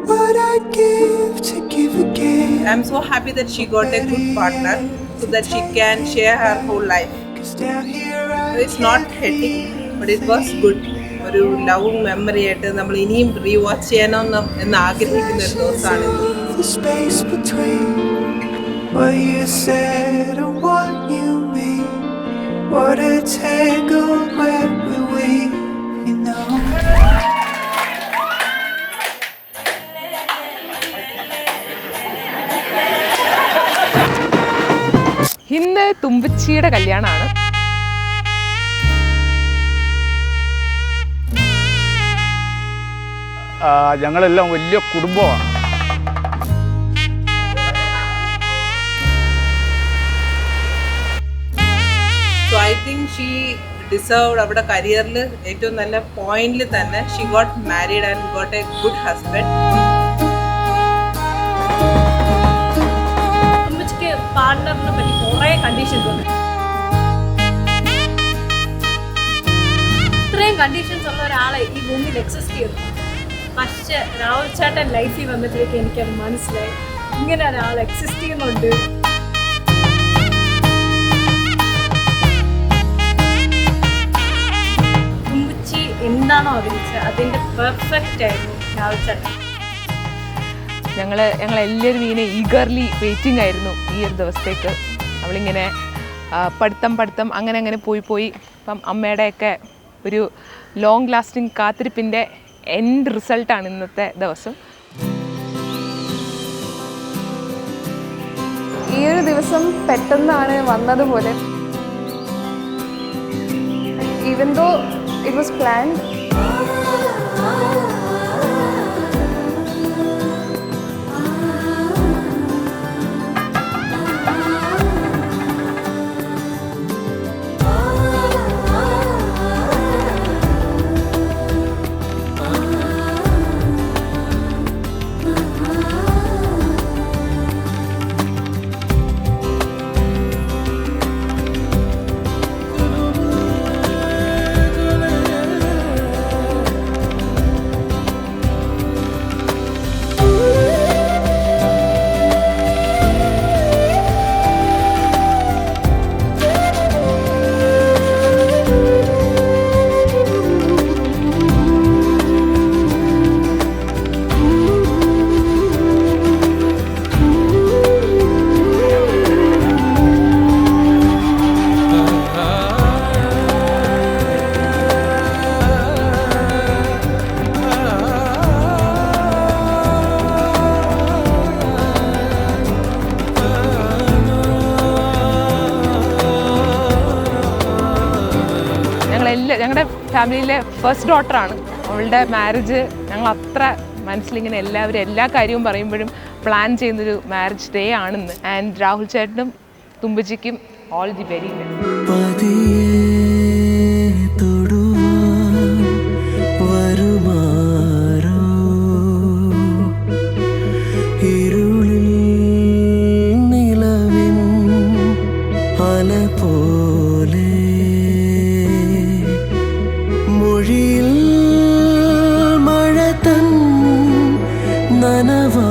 what I'd give to give again. I'm so happy that she got a good partner so that she can share her whole life. 'Cause down here I It's not hectic, but it was good. ഒരു love memory ആയിട്ട് നമ്മൾ ഇനിയും rewatch ചെയ്യണം എന്ന് ആഗ്രഹിക്കുന്ന ഒരു ദിവസമാണിത്. the space between what you said and what you mean. What a tangled web we weave, you know. ഇന്ന് തുമ്പച്ചിയുടെ കല്യാണമാണ്. ഞങ്ങളെല്ലാം വലിയ കുടുംബമാണ്. So I think she deserved അവരുടെ കരിയറിൽ ഏറ്റവും നല്ല പോയിന്റിൽ തന്നെ she got married and got a good husband. തുമ്പച്ചിക്ക് പാർട്ണറിനെ പറ്റി കുറേ കണ്ടീഷൻസ് ഉണ്ട്. ഇത്രയും കണ്ടീഷൻസ് ഉള്ള ഒരാളെ ഈ ഭൂമിയിൽ എക്സിസ്റ്റ് ചെയ്തു. പക്ഷെ രാഹുൽ ചേട്ടൻ ലൈഫിൽ വന്നപ്പോഴേക്ക് എനിക്കത് മനസ്സിലായി, ഇങ്ങനെ ഒരാൾ എക്സിസ്റ്റ് ചെയ്യുന്നുണ്ട്. തുമ്പച്ചി എന്താണോ അറിയിച്ചത് അതിൻ്റെ പെർഫെക്റ്റ് ആയിരുന്നു രാഹുൽ ചേട്ടൻ. ഞങ്ങളെല്ലാവരും ഇങ്ങനെ ഈഗർലി വെയിറ്റിംഗ് ആയിരുന്നു ഈ ഒരു ദിവസത്തേക്ക്. അവളിങ്ങനെ പഠിത്തം അങ്ങനെ പോയി ഇപ്പം അമ്മയുടെയൊക്കെ ഒരു ലോങ് ലാസ്റ്റിംഗ് കാത്തിരിപ്പിൻ്റെ എൻഡ് റിസൾട്ടാണ് ഇന്നത്തെ ദിവസം. ഈ ഒരു ദിവസം പെട്ടെന്നാണ് വന്നതുപോലെ. Even though it was planned. ഞങ്ങളുടെ ഫാമിലിയിലെ ഫസ്റ്റ് ഡോട്ടറാണ്. അവളുടെ മാരേജ് ഞങ്ങൾ അത്ര മനസ്സിലിങ്ങനെ എല്ലാവരും എല്ലാ കാര്യവും പറയുമ്പോഴും പ്ലാൻ ചെയ്യുന്നൊരു മാരേജ് ഡേ ആണെന്ന്. ആൻഡ് രാഹുൽ ചേട്ടനും തുമ്പച്ചിക്കും ഓൾ ദി വെരി ബെസ്റ്റ്. മഴ തൻ നനവാ